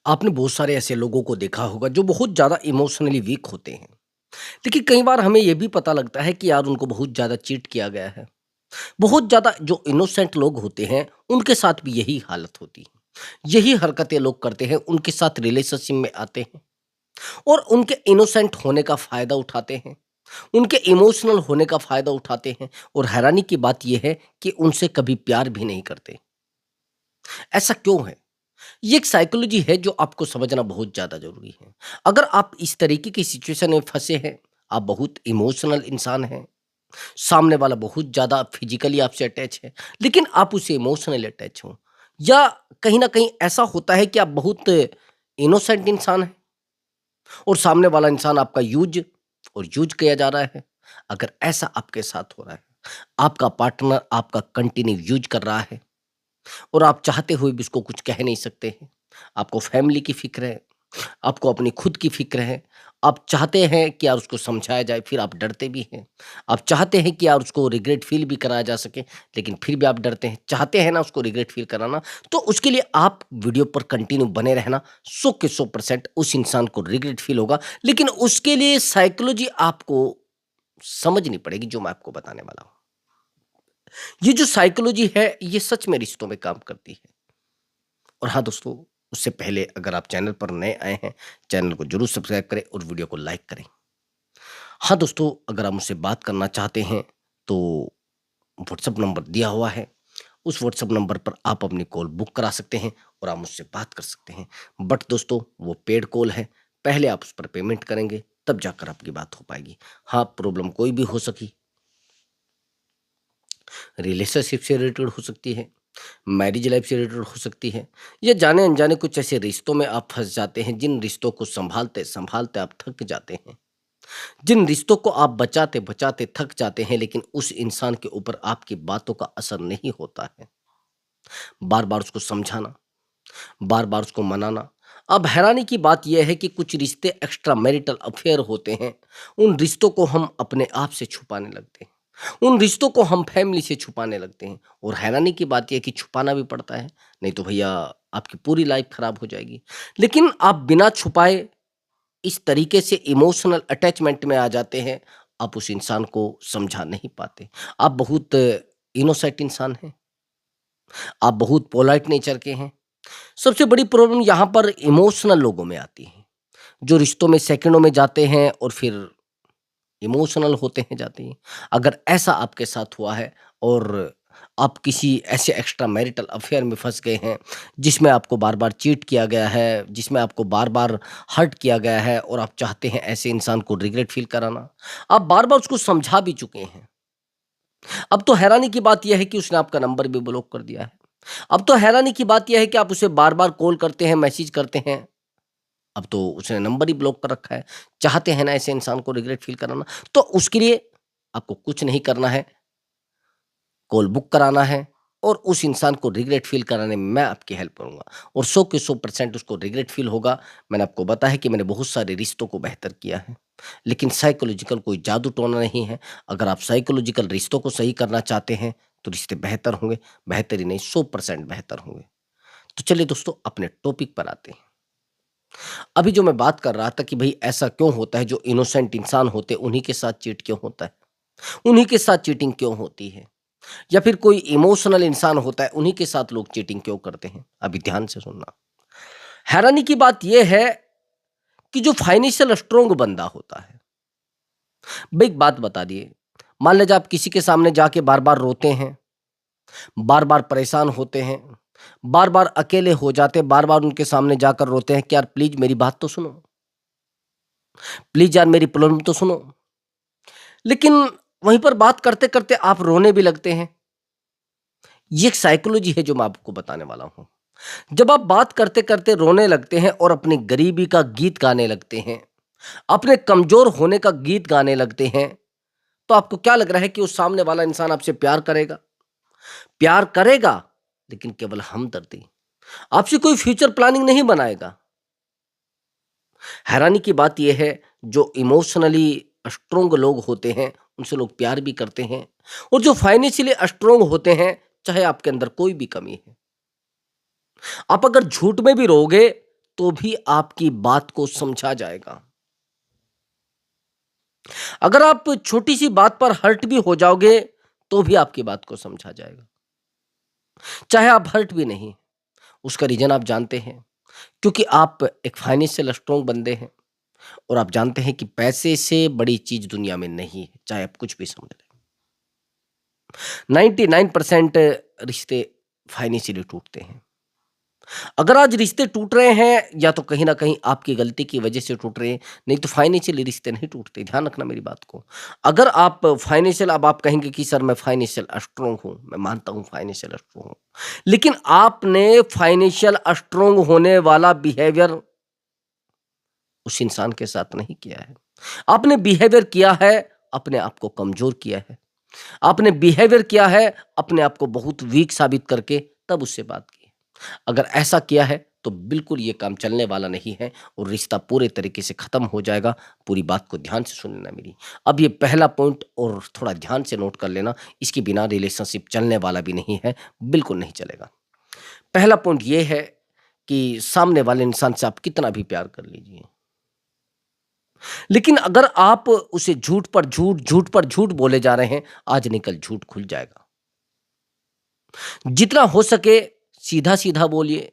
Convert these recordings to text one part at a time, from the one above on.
आपने बहुत सारे ऐसे लोगों को देखा होगा जो बहुत ज़्यादा इमोशनली वीक होते हैं। लेकिन कई बार हमें ये भी पता लगता है कि यार उनको बहुत ज़्यादा चीट किया गया है। बहुत ज़्यादा जो इनोसेंट लोग होते हैं, उनके साथ भी यही हालत होती है। यही हरकतें लोग करते हैं, उनके साथ रिलेशनशिप में आते हैं और उनके इनोसेंट होने का फ़ायदा उठाते हैं। उनके इमोशनल होने का फ़ायदा उठाते हैं और हैरानी की बात ये है कि उनसे कभी प्यार भी नहीं करते। ऐसा क्यों है? ये एक साइकोलॉजी है जो आपको समझना बहुत ज़्यादा ज़रूरी है। अगर आप इस तरीके की सिचुएशन में फँसे हैं, आप बहुत इमोशनल इंसान हैं, सामने वाला बहुत ज़्यादा फिज़िकली आपसे अटैच है, लेकिन आप उससे इमोशनली अटैच हो या कहीं न कहीं ऐसा होता है कि आप बहुत इनोसेंट इंसान हैं और सामने वाला इंसान आपका यूज़ किया जा रहा है। अगर ऐसा आपके साथ हो रहा है, आपका पार्टनर आपका कंटिन्यू यूज़ कर रहा है और आप चाहते हुए भी उसको कुछ कह नहीं सकते हैं। आपको फैमिली की फ़िक्र है, आपको अपनी खुद की फ़िक्र है। आप चाहते हैं कि यार उसको समझाया जाए, फिर आप डरते भी हैं। आप चाहते हैं कि यार उसको रिग्रेट फ़ील भी कराया जा सके, लेकिन फिर भी आप डरते हैं। चाहते हैं ना उसको रिग्रेट फ़ील कराना, तो उसके लिए आप वीडियो पर कंटिन्यू बने रहना। 100 के 100% उस इंसान को रिग्रेट फ़ील होगा, लेकिन उसके लिए साइकोलॉजी आपको समझनी पड़ेगी, जो मैं आपको बताने वाला हूँ। ये जो साइकोलॉजी है, ये सच में रिश्तों में काम करती है। और हाँ दोस्तों, उससे पहले अगर आप चैनल पर नए आए हैं, चैनल को ज़रूर सब्सक्राइब करें और वीडियो को लाइक करें। हाँ दोस्तों, अगर आप मुझसे बात करना चाहते हैं, तो व्हाट्सएप नंबर दिया हुआ है। उस व्हाट्सएप नंबर पर आप अपनी कॉल बुक करा सकते हैं और आप मुझसे बात कर सकते हैं। बट दोस्तों, वो पेड कॉल है, पहले आप उस पर पेमेंट करेंगे, तब जाकर आपकी बात हो पाएगी। हाँ, प्रॉब्लम कोई भी हो सकी, रिलेशनशिप से रिलेटेड हो सकती है, मैरिज लाइफ से रिलेटेड हो सकती है या जाने अनजाने कुछ ऐसे रिश्तों में आप फंस जाते हैं जिन रिश्तों को संभालते संभालते आप थक जाते हैं, जिन रिश्तों को आप बचाते बचाते थक जाते हैं, लेकिन उस इंसान के ऊपर आपकी बातों का असर नहीं होता है। बार बार उसको समझाना, बार बार उसको मनाना। अब हैरानी की बात यह है कि कुछ रिश्ते एक्स्ट्रा मैरिटल अफेयर होते हैं, उन रिश्तों को हम अपने आप से छुपाने लगते हैं, उन रिश्तों को हम फैमिली से छुपाने लगते हैं और हैरानी की बात यह है कि छुपाना भी पड़ता है, नहीं तो भैया आपकी पूरी लाइफ खराब हो जाएगी। लेकिन आप बिना छुपाए इस तरीके से इमोशनल अटैचमेंट में आ जाते हैं, आप उस इंसान को समझा नहीं पाते। आप बहुत इनोसेंट इंसान हैं, आप बहुत पोलाइट नेचर के हैं। सबसे बड़ी प्रॉब्लम यहाँ पर इमोशनल लोगों में आती है, जो रिश्तों में सेकंडों में जाते हैं और फिर इमोशनल होते हैं जाते हैं। अगर ऐसा आपके साथ हुआ है और आप किसी ऐसे एक्स्ट्रा मैरिटल अफेयर में फँस गए हैं, जिसमें आपको बार-बार चीट किया गया है, जिसमें आपको बार-बार हर्ट किया गया है और आप चाहते हैं ऐसे इंसान को रिग्रेट फ़ील कराना। आप बार-बार उसको समझा भी चुके हैं। अब तो हैरानी की बात ये है कि उसने आपका नंबर भी ब्लॉक कर दिया है। अब तो हैरानी की बात ये है कि आप उसे बार-बार कॉल करते हैं, मैसेज करते हैं, अब तो उसने नंबर ही ब्लॉक कर रखा है। चाहते हैं ना ऐसे इंसान को रिग्रेट फ़ील कराना, तो उसके लिए आपको कुछ नहीं करना है, कॉल बुक कराना है और उस इंसान को रिग्रेट फ़ील कराने में मैं आपकी हेल्प करूँगा और 100 के 100% उसको रिग्रेट फ़ील होगा। मैंने आपको बताया है कि मैंने बहुत सारे रिश्तों को बेहतर किया है, लेकिन साइकोलॉजिकल कोई जादू-टोना नहीं है। अगर आप साइकोलॉजिकल रिश्तों को सही करना चाहते हैं, तो रिश्ते बेहतर होंगे, बेहतर ही नहीं 100% बेहतर होंगे। तो चलिए दोस्तों, अपने टॉपिक पर आते हैं। अभी जो मैं बात कर रहा था कि भई ऐसा क्यों होता है, जो इनोसेंट इंसान होते हैं उन्हीं के साथ चीट क्यों होता है? उन्हीं के साथ चीटिंग क्यों होती है? या फिर कोई इमोशनल इंसान होता है, उन्हीं के साथ लोग चीटिंग क्यों करते हैं? अभी ध्यान से सुनना। हैरानी की बात ये है कि जो फाइनेंशियल स्ट्रांग बंदा होता है, भई एक बात बता दिए, मान लीजिए आप किसी के सामने जाके बार-बार रोते हैं, बार-बार परेशान होते हैं, बार-बार अकेले हो जाते हैं, बार-बार उनके सामने जाकर रोते हैं कि यार प्लीज़ मेरी बात तो सुनो, प्लीज़ यार मेरी प्रॉब्लम तो सुनो। लेकिन वहीं पर बात करते-करते आप रोने भी लगते हैं। ये एक साइकोलॉजी है जो मैं आपको बताने वाला हूँ। जब आप बात करते-करते रोने लगते हैं और अपनी गरीबी का गीत गाने लगते हैं, अपने कमज़ोर होने का गीत गाने लगते हैं, तो आपको क्या लग रहा है कि उस सामने वाला इंसान आपसे प्यार करेगा? प्यार करेगा, लेकिन केवल हमदर्दी, आपसे कोई फ्यूचर प्लानिंग नहीं बनाएगा। हैरानी की बात यह है, जो इमोशनली स्ट्रॉन्ग लोग होते हैं, उनसे लोग प्यार भी करते हैं और जो फाइनेंशियली स्ट्रॉन्ग होते हैं, चाहे आपके अंदर कोई भी कमी है, आप अगर झूठ में भी रोओगे, तो भी आपकी बात को समझा जाएगा। अगर आप छोटी सी बात पर हर्ट भी हो जाओगे तो भी आपकी बात को समझा जाएगा। चाहे आप हर्ट भी नहीं, उसका रीजन आप जानते हैं, क्योंकि आप एक फाइनेंशियल स्ट्रांग बंदे हैं और आप जानते हैं कि पैसे से बड़ी चीज दुनिया में नहीं है, चाहे आप कुछ भी समझ लें। 99% रिश्ते फाइनेंशियली टूटते हैं। अगर आज रिश्ते टूट रहे हैं या तो कहीं न कहीं आपकी गलती की वजह से टूट रहे हैं, नहीं तो फाइनेंशियली रिश्ते नहीं टूटते, ध्यान रखना मेरी बात को। अगर आप फाइनेंशियल अब आप कहेंगे कि सर मैं फाइनेंशियल स्ट्रांग हूँ, मैं मानता हूँ फाइनेंशियल स्ट्रांग हूँ। लेकिन आपने फाइनेंशियल स्ट्रांग होने वाला बिहेवियर उस इंसान के साथ नहीं किया है। आपने बिहेवियर किया है, अपने आप को कमज़ोर किया है। आपने बिहेवियर किया है, अपने आप को बहुत वीक साबित करके तब उससे बात की। अगर ऐसा किया है तो बिल्कुल ये काम चलने वाला नहीं है और रिश्ता पूरे तरीके से खत्म हो जाएगा। पूरी बात को ध्यान से सुन लेना मेरी। अब ये पहला पॉइंट और थोड़ा ध्यान से नोट कर लेना, इसके बिना रिलेशनशिप चलने वाला भी नहीं है, बिल्कुल नहीं चलेगा। पहला पॉइंट ये है कि सामने वाले इंसान से आप कितना भी प्यार कर लीजिए, लेकिन अगर आप उसे झूठ पर झूठ, झूठ पर झूठ बोले जा रहे हैं, आज नहीं कल झूठ खुल जाएगा। जितना हो सके सीधा-सीधा बोलिए,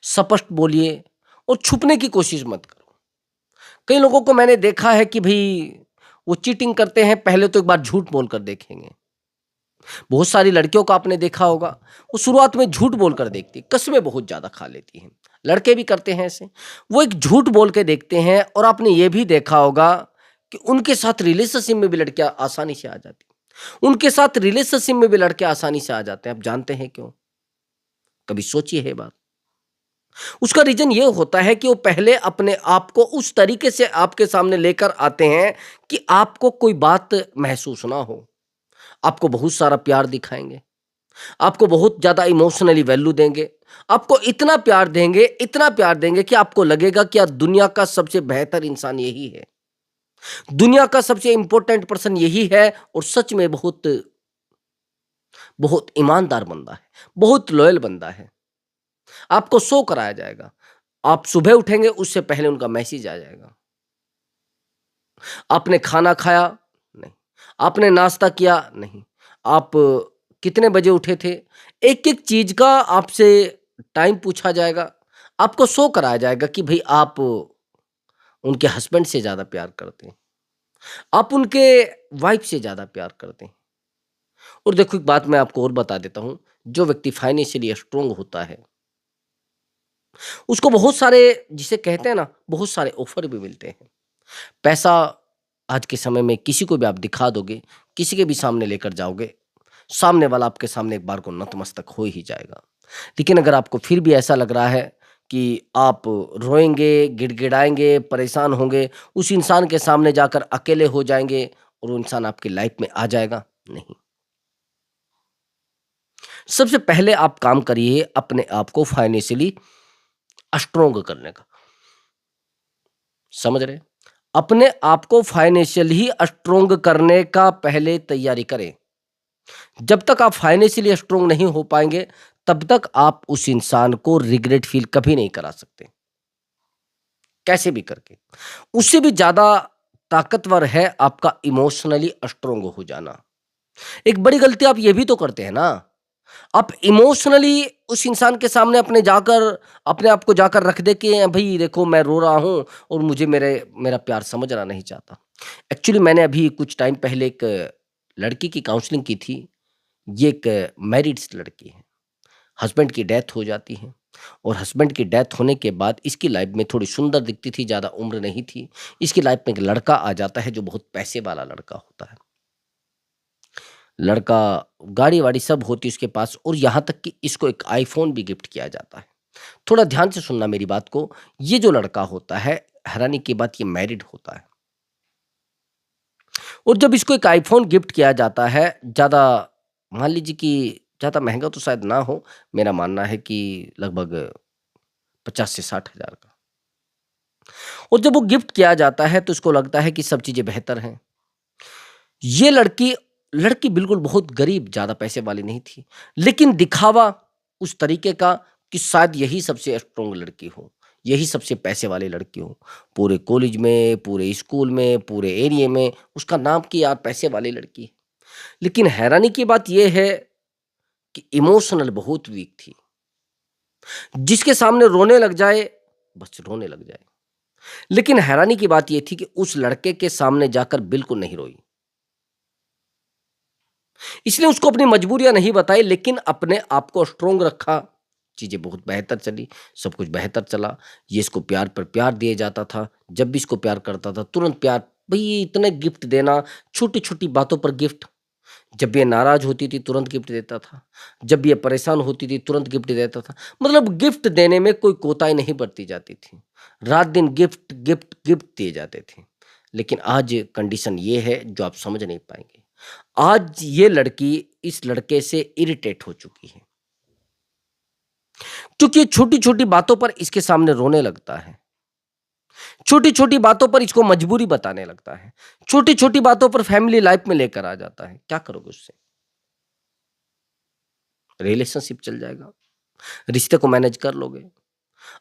स्पष्ट बोलिए और छुपने की कोशिश मत करो। कई लोगों को मैंने देखा है कि भई वो चीटिंग करते हैं, पहले तो एक बार झूठ बोलकर देखेंगे। बहुत सारी लड़कियों को आपने देखा होगा, वो शुरुआत में झूठ बोलकर देखती, कसमें बहुत ज़्यादा खा लेती हैं। लड़के भी करते हैं ऐसे। वो एक झूठ बोल के देखते हैं और आपने ये भी देखा होगा कि उनके साथ रिलेशनशिप में भी लड़कियाँ आसानी से आ जाती हैं। उनके साथ रिलेशनशिप में भी लड़के आसानी से आ जाते हैं। आप जानते हैं क्यों? कभी सोची है ये बात? उसका रीज़न ये होता है कि वो पहले अपने आप को उस तरीके से आपके सामने लेकर आते हैं कि आपको कोई बात महसूस ना हो। आपको बहुत सारा प्यार दिखाएँगे, आपको बहुत ज़्यादा इमोशनली वैल्यू देंगे, आपको इतना प्यार देंगे कि आपको लगेगा कि यार दुनिया का सबसे बेहतर इंसान यही है। दुनिया का सबसे इम्पोर्टेंट पर्सन यही है और सच में बहुत बहुत ईमानदार बंदा है, बहुत लॉयल बंदा है। आपको शो कराया जाएगा। आप सुबह उठेंगे उससे पहले उनका मैसेज आ जाएगा। आपने खाना खाया? नहीं। आपने नाश्ता किया? नहीं। आप कितने बजे उठे थे? एक-एक चीज़ का आपसे टाइम पूछा जाएगा। आपको शो कराया जाएगा कि भई आप उनके हस्बैंड से ज़्यादा प्यार करते हैं। आप उनके वाइफ़ से ज़्यादा प्यार करते हैं। और देखो एक बात मैं आपको और बता देता हूँ, जो व्यक्ति फाइनेंशियली स्ट्रॉन्ग होता है, उसको बहुत सारे जिसे कहते हैं ना, बहुत सारे ऑफ़र भी मिलते हैं। पैसा आज के समय में किसी को भी आप दिखा दोगे, किसी के भी सामने लेकर जाओगे, सामने वाला आपके सामने एक बार को नतमस्तक हो ही जाएगा। लेकिन अगर आपको फिर भी ऐसा लग रहा है कि आप रोएँगे, गिड़गिड़ाएँगे, परेशान होंगे, उस इंसान के सामने जाकर अकेले हो जाएँगे और वो इंसान आपकी लाइफ़ में आ जाएगा, नहीं। सबसे पहले आप काम करिए अपने आप को फाइनेंशियली स्ट्रॉन्ग करने का, समझ रहे हैं? अपने आप को फाइनेंशियली स्ट्रॉन्ग करने का पहले तैयारी करें। जब तक आप फाइनेंशियली स्ट्रॉन्ग नहीं हो पाएँगे, तब तक आप उस इंसान को रिग्रेट फ़ील कभी नहीं करा सकते, कैसे भी करके। उससे भी ज़्यादा ताकतवर है आपका इमोशनली स्ट्रॉन्ग हो जाना। एक बड़ी गलती आप ये भी तो करते हैं ना, आप इमोशनली उस इंसान के सामने अपने आप को जाकर रख दे कि भई देखो मैं रो रहा हूँ और मुझे मेरा प्यार समझना नहीं चाहता। एक्चुअली मैंने अभी कुछ टाइम पहले एक लड़की की काउंसलिंग की थी। ये एक मैरिड लड़की है। हस्बैंड की डेथ हो जाती है और हस्बैंड की डेथ होने के बाद इसकी लाइफ में थोड़ी सुंदर दिखती थी, ज़्यादा उम्र नहीं थी। इसकी लाइफ में एक लड़का आ जाता है जो बहुत पैसे वाला लड़का होता है। लड़का गाड़ी-वाड़ी सब होती है उसके पास और यहाँ तक कि इसको एक आईफ़ोन भी गिफ्ट किया जाता है। थोड़ा ध्यान से सुनना मेरी बात को, ये जो लड़का होता है, हैरानी की बात ये मैरिड होता है और जब इसको एक आईफ़ोन गिफ्ट किया जाता है, ज़्यादा मान लीजिए कि ज़्यादा महँगा तो शायद ना हो, मेरा मानना है कि लगभग 50 से 60 हज़ार का। और जब वो गिफ्ट किया जाता है तो उसको लगता है कि सब चीज़ें बेहतर हैं। ये लड़की बिल्कुल बहुत गरीब, ज़्यादा पैसे वाली नहीं थी, लेकिन दिखावा उस तरीके का कि शायद यही सबसे स्ट्रॉन्ग लड़की हो, यही सबसे पैसे वाली लड़की हो। पूरे कॉलेज में, पूरे स्कूल में, पूरे एरिया में उसका नाम कि यार पैसे वाली लड़की है। लेकिन हैरानी की बात ये है कि इमोशनल बहुत वीक थी। जिसके सामने रोने लग जाए, बस रोने लग जाए। लेकिन हैरानी की बात ये थी कि उस लड़के के सामने जाकर बिल्कुल नहीं रोई। इसने उसको अपनी मजबूरियां नहीं बताई, लेकिन अपने आप को स्ट्रोंग रखा। चीजें बहुत बेहतर चली, सब कुछ बेहतर चला। ये इसको प्यार पर प्यार दिया जाता था। जब भी इसको प्यार करता था तुरंत प्यार, भाई इतने गिफ्ट देना, छोटी छोटी बातों पर गिफ्ट। जब ये नाराज होती थी तुरंत गिफ्ट देता था। जब ये परेशान होती थी तुरंत गिफ्ट देता था। मतलब गिफ्ट देने में कोई कोताही नहीं बरती जाती थी। रात दिन गिफ्ट गिफ्ट गिफ्ट दिए जाते थे। लेकिन आज कंडीशन ये है जो आप समझ नहीं पाएंगे। आज ये लड़की इस लड़के से इरिटेट हो चुकी है, क्योंकि ये छोटी छोटी बातों पर इसके सामने रोने लगता है। छोटी छोटी बातों पर इसको मजबूरी बताने लगता है। छोटी छोटी बातों पर फैमिली लाइफ में लेकर आ जाता है। क्या करोगे उससे? रिलेशनशिप चल जाएगा, रिश्ते को मैनेज कर लोगे।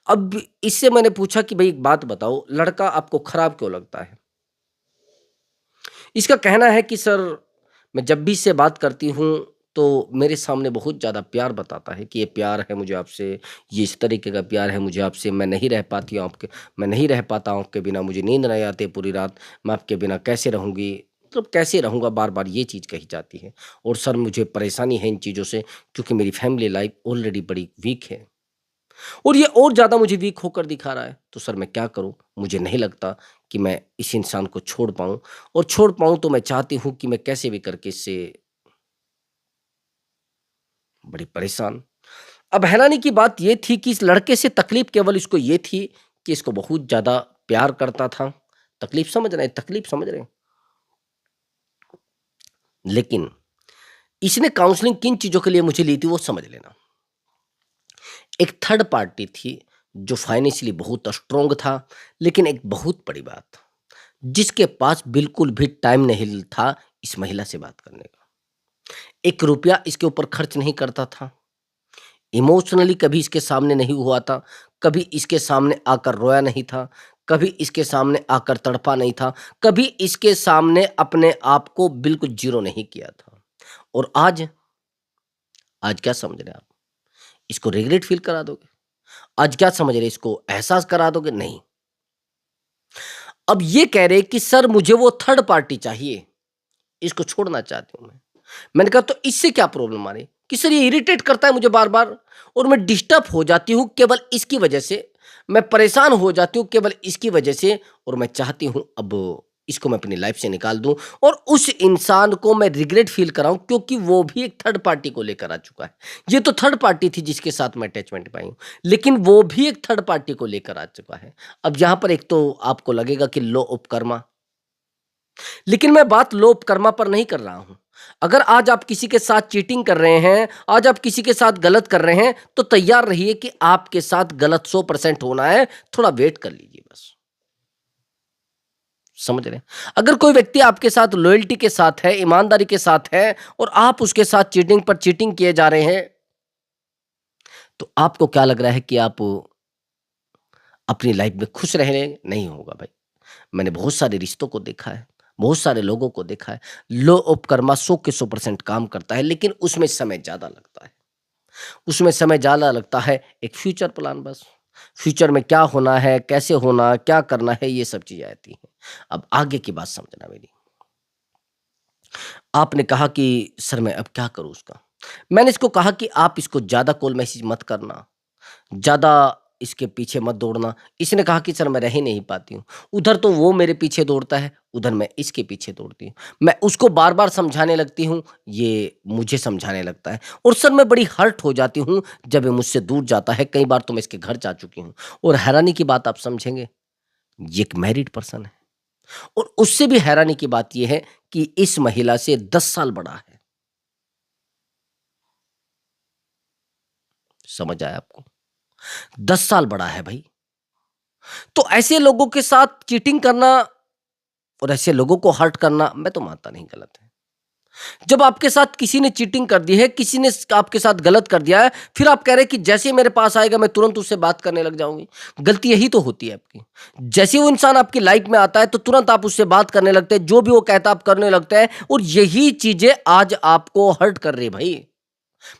अब इससे मैंने पूछा कि भाई एक बात बताओ, लड़का आपको खराब क्यों लगता है? इसका कहना है कि सर, मैं जब भी इससे बात करती हूँ तो मेरे सामने बहुत ज़्यादा प्यार बताता है कि ये प्यार है मुझे आपसे, ये इस तरीके का प्यार है मुझे आपसे, मैं नहीं रह पाती हूँ आपके, मैं नहीं रह पाता हूँ आपके बिना, मुझे नींद नहीं आती पूरी रात, मैं आपके बिना कैसे रहूँगी, मतलब कैसे रहूँगा, बार बार ये चीज़ कही जाती है। और सर मुझे परेशानी है इन चीज़ों से, क्योंकि मेरी फैमिली लाइफ ऑलरेडी बड़ी वीक है और ये और ज़्यादा मुझे वीक होकर दिखा रहा है। तो सर मैं क्या करूँ? मुझे नहीं लगता कि मैं इस इंसान को छोड़ पाऊँ, और छोड़ पाऊँ तो मैं चाहती हूँ कि मैं कैसे भी करके इससे, बड़ी परेशान। अब हैरानी की बात ये थी कि इस लड़के से तकलीफ़ केवल इसको ये थी कि इसको बहुत ज़्यादा प्यार करता था। तकलीफ़ समझ रहे हैं? तकलीफ़ समझ रहे हैं? लेकिन इसने काउंसलिंग किन चीज़ों के लिए मुझे ली थी वो समझ लेना। एक थर्ड पार्टी थी जो फाइनेंशियली बहुत स्ट्रॉन्ग था, लेकिन एक बहुत बड़ी बात, जिसके पास बिल्कुल भी टाइम नहीं था इस महिला से बात करने का। एक रुपया इसके ऊपर खर्च नहीं करता था। इमोशनली कभी इसके सामने नहीं हुआ था, कभी इसके सामने आकर रोया नहीं था, कभी इसके सामने आकर तड़पा नहीं था, कभी इसके सामने अपने आप को बिल्कुल ज़ीरो नहीं किया था। और आज क्या समझ रहे हैं आप? इसको रिग्रेट फ़ील करा दोगे? आज क्या समझ रहे हैं, इसको एहसास करा दोगे? नहीं। अब ये कह रहे हैं कि सर मुझे वो थर्ड पार्टी चाहिए, इसको छोड़ना चाहती हूँ मैं। मैंने कहा तो इससे क्या प्रॉब्लम आ रही? कि सर ये इरिटेट करता है मुझे बार-बार, और मैं डिस्टर्ब हो जाती हूँ केवल इसकी वजह से, मैं परेशान हो जाती हूँ केवल इसकी वजह से, और मैं चाहती हूँ अब इसको मैं अपनी लाइफ़ से निकाल दूँ और उस इंसान को मैं रिग्रेट फ़ील कराऊँ, क्योंकि वो भी एक थर्ड पार्टी को लेकर आ चुका है। ये तो थर्ड पार्टी थी जिसके साथ मैं अटैचमेंट पाई हूँ, लेकिन वो भी एक थर्ड पार्टी को लेकर आ चुका है। अब यहाँ पर एक तो आपको लगेगा कि लो ऑफ कर्मा, लेकिन मैं बात लोभ कर्मा पर नहीं कर रहा हूँ। अगर आज आप किसी के साथ चीटिंग कर रहे हैं, आज आप किसी के साथ गलत कर रहे हैं, तो तैयार रहिए कि आपके साथ गलत 100% होना है, थोड़ा वेट कर लीजिए बस। समझ रहे हैं? अगर कोई व्यक्ति आपके साथ लॉयल्टी के साथ है, ईमानदारी के साथ है और आप उसके साथ चीटिंग पर चीटिंग किए जा रहे हैं, तो आपको क्या लग रहा है कि आप अपनी लाइफ में खुश रह रहे हैं? नहीं होगा भाई। मैंने बहुत सारे रिश्तों को देखा है, बहुत सारे लोगों को देखा है। लो ऑफ कर्मा 100 के 100% काम करता है, लेकिन उसमें समय ज़्यादा लगता है। उसमें समय ज़्यादा लगता है, एक फ्यूचर प्लान बस। फ्यूचर में क्या होना है, कैसे होना, क्या करना है, ये सब चीज़ें आती हैं। अब आगे की बात समझना मेरी। आपने कहा कि सर मैं अब क्या करूँ उसका? मैंने इसको कहा कि आप इसको ज़्यादा कॉल मैसेज मत करना, ज़्यादा इसके पीछे मत दौड़ना। इसने कहा कि सर मैं रह ही नहीं पाती हूँ। उधर तो वो मेरे पीछे दौड़ता है, उधर मैं इसके पीछे दौड़ती हूँ। मैं उसको बार-बार समझाने लगती हूँ, ये मुझे समझाने लगता है, और सर मैं बड़ी हर्ट हो जाती हूँ जब ये मुझसे दूर जाता है। कई बार तो मैं इसके घर जा चुकी हूँ, और हैरानी की बात आप समझेंगे, ये एक मैरिड पर्सन है, और उससे भी हैरानी की बात ये है कि इस महिला से 10 साल बड़ा है। समझ आया आपको? 10 साल बड़ा है भाई। तो ऐसे लोगों के साथ चीटिंग करना और ऐसे लोगों को हर्ट करना, मैं तो मानता नहीं गलत है। जब आपके साथ किसी ने चीटिंग कर दी है, किसी ने आपके साथ गलत कर दिया है, फिर आप कह रहे हैं कि जैसे ही मेरे पास आएगा मैं तुरंत उससे बात करने लग जाऊंगी। गलती यही तो होती है आपकी। जैसे वो इंसान आपकी लाइफ में आता है तो तुरंत आप उससे बात करने लगते हैं, जो भी वो कहता है आप करने लगते हैं, और यही चीजें आज आपको हर्ट कर रही है भाई।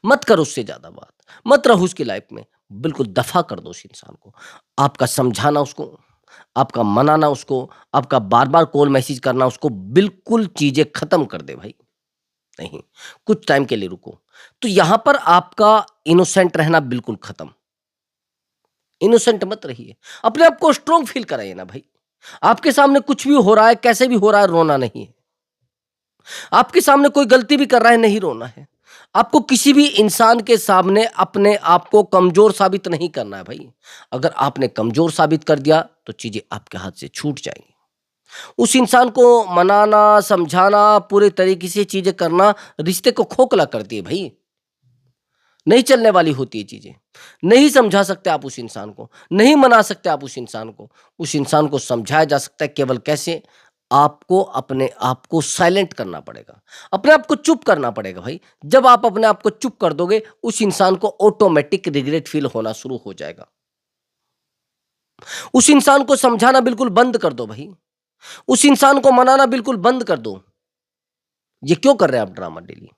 मत करो उससे ज्यादा बात, मत रहो उसकी लाइफ में, बिल्कुल दफा कर दो उस इंसान को। आपका समझाना उसको, आपका मनाना उसको, आपका बार बार कॉल मैसेज करना उसको, बिल्कुल चीजें खत्म कर दे भाई। नहीं, कुछ टाइम के लिए रुको। तो यहां पर आपका इनोसेंट रहना बिल्कुल खत्म। इनोसेंट मत रहिए, अपने आप को स्ट्रोंग फील कराइए ना भाई। आपके सामने कुछ भी हो रहा है, कैसे भी हो रहा है, रोना नहीं है। आपके सामने कोई गलती भी कर रहा है, नहीं रोना है। आपको किसी भी इंसान के सामने अपने आप को कमजोर साबित नहीं करना है भाई। अगर आपने कमजोर साबित कर दिया तो चीजें आपके हाथ से छूट जाएंगी। उस इंसान को मनाना, समझाना, पूरे तरीके से चीजें करना रिश्ते को खोखला करती है भाई। नहीं चलने वाली होती है चीजें। नहीं समझा सकते आप उस इंसान को, नहीं मना सकते आप उस इंसान को। उस इंसान को समझाया जा सकता है केवल कैसे? आपको अपने आप को साइलेंट करना पड़ेगा, अपने आप को चुप करना पड़ेगा भाई। जब आप अपने आप को चुप कर दोगे, उस इंसान को ऑटोमेटिक रिग्रेट फील होना शुरू हो जाएगा। उस इंसान को समझाना बिल्कुल बंद कर दो भाई। उस इंसान को मनाना बिल्कुल बंद कर दो। ये क्यों कर रहे हैं आप ड्रामा डेली?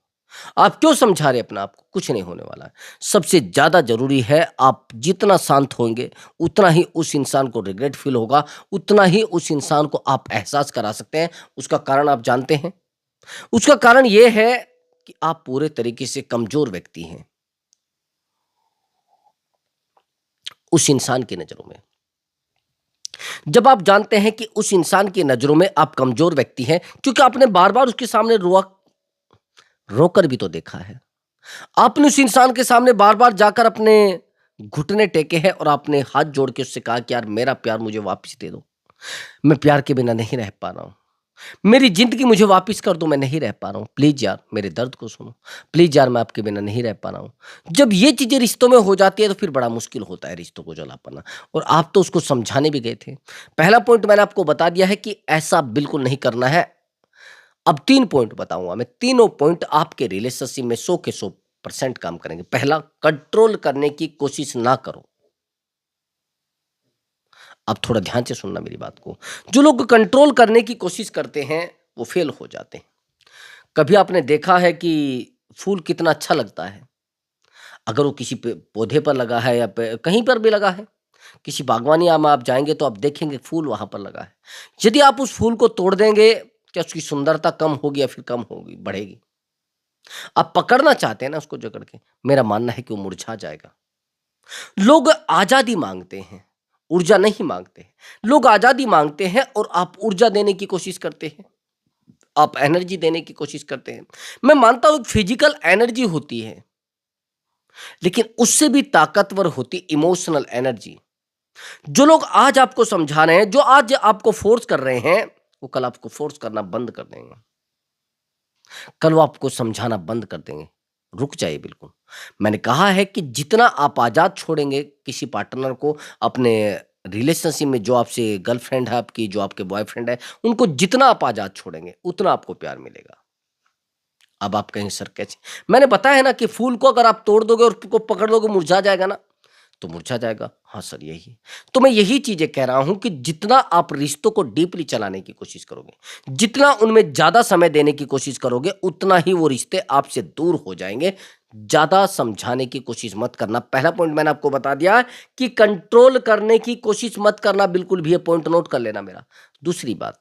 आप क्यों समझा रहे हैं अपना आप को? कुछ नहीं होने वाला है। सबसे ज्यादा जरूरी है, आप जितना शांत होंगे उतना ही उस इंसान को रिग्रेट फील होगा, उतना ही उस इंसान को आप एहसास करा सकते हैं। उसका कारण आप जानते हैं? उसका कारण यह है कि आप पूरे तरीके से कमजोर व्यक्ति हैं उस इंसान की नजरों में। जब आप जानते हैं कि उस इंसान की नजरों में आप कमजोर व्यक्ति हैं, क्योंकि आपने बार बार उसके सामने रोकर भी तो देखा है। आपने उस इंसान के सामने बार-बार जाकर अपने घुटने टेके हैं और आपने हाथ जोड़ के उससे कहा कि यार मेरा प्यार मुझे वापस दे दो। मैं प्यार के बिना नहीं रह पा रहा हूँ। मेरी ज़िंदगी मुझे वापस कर दो, मैं नहीं रह पा रहा हूँ। प्लीज़ यार मेरे दर्द को सुनो। प्लीज़ यार मैं आपके बिना नहीं रह पा रहा हूँ। जब ये चीज़ें रिश्तों में हो जाती है तो फिर बड़ा मुश्किल होता है रिश्तों को जला पाना, और आप तो उसको समझाने भी गए थे। पहला पॉइंट मैंने आपको बता दिया है कि ऐसा बिल्कुल नहीं करना है। अब 3 पॉइंट बताऊँगा मैं, तीनों पॉइंट आपके रिलेशनशिप में 100 के 100% काम करेंगे। पहला, कंट्रोल करने की कोशिश ना करो। आप थोड़ा ध्यान से सुनना मेरी बात को। जो लोग कंट्रोल करने की कोशिश करते हैं, वो फेल हो जाते हैं। कभी आपने देखा है कि फूल कितना अच्छा लगता है, अगर वो किसी पौधे पर लगा है या कहीं पर भी लगा है, किसी बागवानी में आप जाएँगे तो आप देखेंगे फूल वहाँ पर लगा है। यदि आप उस फूल को तोड़ देंगे, क्या उसकी सुंदरता कम होगी या फिर कम होगी, बढ़ेगी? आप पकड़ना चाहते हैं ना उसको जकड़ के, मेरा मानना है कि वो मुरझा जाएगा। लोग आज़ादी माँगते हैं, ऊर्जा नहीं माँगते हैं। लोग आज़ादी माँगते हैं और आप ऊर्जा देने की कोशिश करते हैं, आप एनर्जी देने की कोशिश करते हैं। मैं मानता हूँ फिज़िकल एनर्जी होती है, लेकिन उससे भी ताकतवर होती इमोशनल एनर्जी। जो लोग आज आपको समझा रहे हैं, जो आज आपको फ़ोर्स कर रहे हैं, वो कल आपको फ़ोर्स करना बंद कर देंगे। कल वो आपको समझाना बंद कर देंगे। रुक जाइए बिल्कुल। मैंने कहा है कि जितना आप आज़ाद छोड़ेंगे किसी पार्टनर को, अपने रिलेशनशिप में जो आपसे गर्लफ्रेंड है आपकी, जो आपके बॉयफ्रेंड है, उनको जितना आप आज़ाद छोड़ेंगे, उतना आपको प्यार मिलेगा। अब आप कहेंगे सर कैसे? मैंने बताया है ना कि फूल को अगर आप तोड़ दोगे और उसको पकड़ लोगे, मुरझा जाएगा ना? तो मुरझा जाएगा। हाँ सर यही है। तो मैं यही चीज़ें कह रहा हूँ कि जितना आप रिश्तों को डीपली चलाने की कोशिश करोगे, जितना उनमें ज़्यादा समय देने की कोशिश करोगे, उतना ही वो रिश्ते आपसे दूर हो जाएँगे। ज़्यादा समझाने की कोशिश मत करना। पहला पॉइंट मैंने आपको बता दिया कि कंट्रोल करने की कोशिश मत करना बिल्कुल भी, ये पॉइंट नोट कर लेना मेरा। दूसरी बात,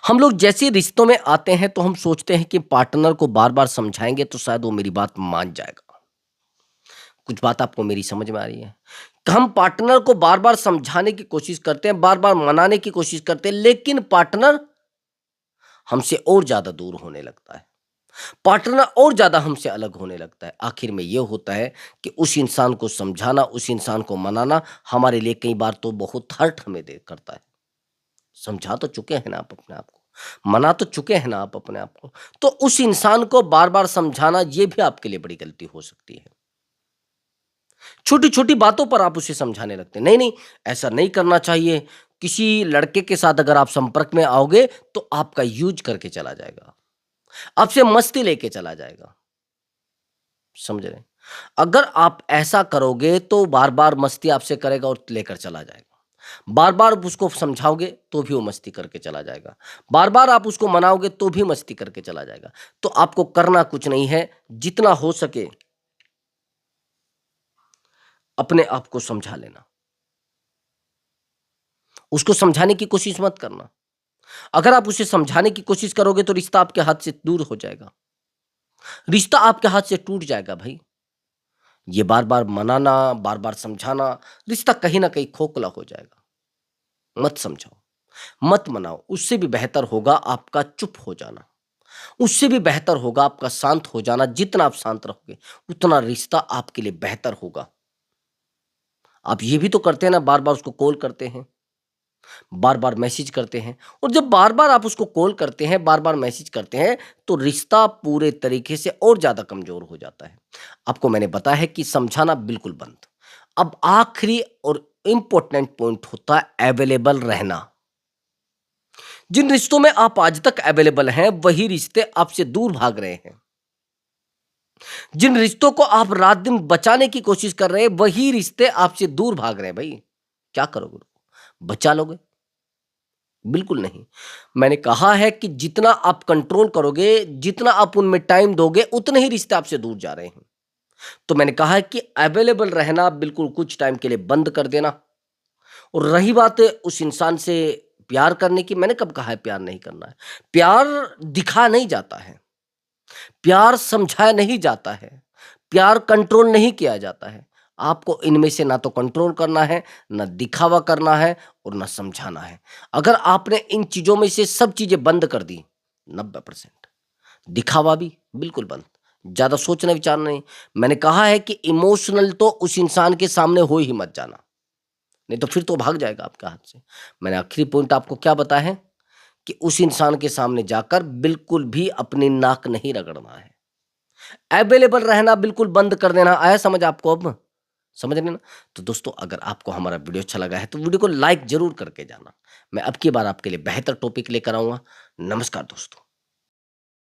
हम लोग जैसे रिश्तों में आते हैं तो हम सोचते हैं कि पार्टनर को बार-बार समझाएँगे तो शायद वो मेरी बात मान जाएगा। कुछ बात आपको मेरी समझ में आ रही है? हम पार्टनर को बार-बार समझाने की कोशिश करते हैं, बार-बार मनाने की कोशिश करते हैं, लेकिन पार्टनर हमसे और ज़्यादा दूर होने लगता है। पार्टनर और ज़्यादा हमसे अलग होने लगता है। आखिर में ये होता है कि उस इंसान को समझाना, उस इंसान को मनाना हमारे लिए कई बार तो बहुत हर्ट हमें दे करता है। समझा तो चुके हैं ना आप अपने आप को, मना तो चुके हैं ना आप अपने आप को, तो उस इंसान को बार-बार समझाना ये भी आपके लिए बड़ी गलती हो सकती है। छोटी-छोटी बातों पर आप उसे समझाने लगते हैं, नहीं-नहीं ऐसा नहीं करना चाहिए। किसी लड़के के साथ अगर आप संपर्क में आओगे तो आपका यूज़ करके चला जाएगा। आपसे मस्ती लेके चला जाएगा। समझ रहे हैं? अगर आप ऐसा करोगे तो बार-बार मस्ती आपसे करेगा और लेकर चला जाएगा। बार-बार आप उसको समझाओगे तो भी वो मस्ती करके चला जाएगा। बार-बार आप उसको मनाओगे तो भी मस्ती करके चला जाएगा। तो आपको करना कुछ नहीं है, जितना हो सके अपने आप को समझा लेना। उसको समझाने की कोशिश मत करना। अगर आप उसे समझाने की कोशिश करोगे तो रिश्ता आपके हाथ से दूर हो जाएगा। रिश्ता आपके हाथ से टूट जाएगा भाई। ये बार-बार मनाना, बार-बार समझाना, रिश्ता कहीं न कहीं खोखला हो जाएगा। मत समझाओ, मत मनाओ, उससे भी बेहतर होगा आपका चुप हो जाना। उससे भी बेहतर होगा आपका शांत हो जाना। जितना आप शांत रहोगे, उतना रिश्ता आपके लिए बेहतर होगा। आप ये भी तो करते हैं ना, बार-बार उसको कॉल करते हैं, बार-बार मैसेज करते हैं, और जब बार-बार आप उसको कॉल करते हैं, बार-बार मैसेज करते हैं, तो रिश्ता पूरे तरीके से और ज़्यादा कमज़ोर हो जाता है। आपको मैंने बताया है कि समझाना बिल्कुल बंद। अब आखिरी और इम्पोर्टेंट पॉइंट होता है अवेलेबल रहना। जिन रिश्तों में आप आज तक अवेलेबल हैं, वही रिश्ते आपसे दूर भाग रहे हैं। जिन रिश्तों को आप रात दिन बचाने की कोशिश कर रहे हैं, वही रिश्ते आपसे दूर भाग रहे हैं भाई। क्या करोगे? बचा लोगे? बिल्कुल नहीं। मैंने कहा है कि जितना आप कंट्रोल करोगे, जितना आप उनमें टाइम दोगे, उतने ही रिश्ते आपसे दूर जा रहे हैं। तो मैंने कहा है कि अवेलेबल रहना बिल्कुल कुछ टाइम के लिए बंद कर देना। और रही बात उस इंसान से प्यार करने की, मैंने कब कहा है प्यार नहीं करना है? प्यार दिखा नहीं जाता है, प्यार समझाया नहीं जाता है, प्यार कंट्रोल नहीं किया जाता है। आपको इनमें से ना तो कंट्रोल करना है, ना दिखावा करना है, और ना समझाना है। अगर आपने इन चीज़ों में से सब चीज़ें बंद कर दी, 90% दिखावा भी बिल्कुल बंद, ज़्यादा सोचना विचारना नहीं। मैंने कहा है कि इमोशनल तो उस इंसान के सामने हो ही मत जाना, नहीं तो फिर तो भाग जाएगा आपके हाथ से। मैंने आखिरी पॉइंट आपको क्या बताया है कि उस इंसान के सामने जाकर बिल्कुल भी अपनी नाक नहीं रगड़ना है। अवेलेबल रहना बिल्कुल बंद कर देना। आया समझ आपको अब? समझ रहे ना? तो दोस्तों, अगर आपको हमारा वीडियो अच्छा लगा है तो वीडियो को लाइक ज़रूर करके जाना। मैं अब की बार आपके लिए बेहतर टॉपिक लेकर आऊँगा। नमस्कार दोस्तों।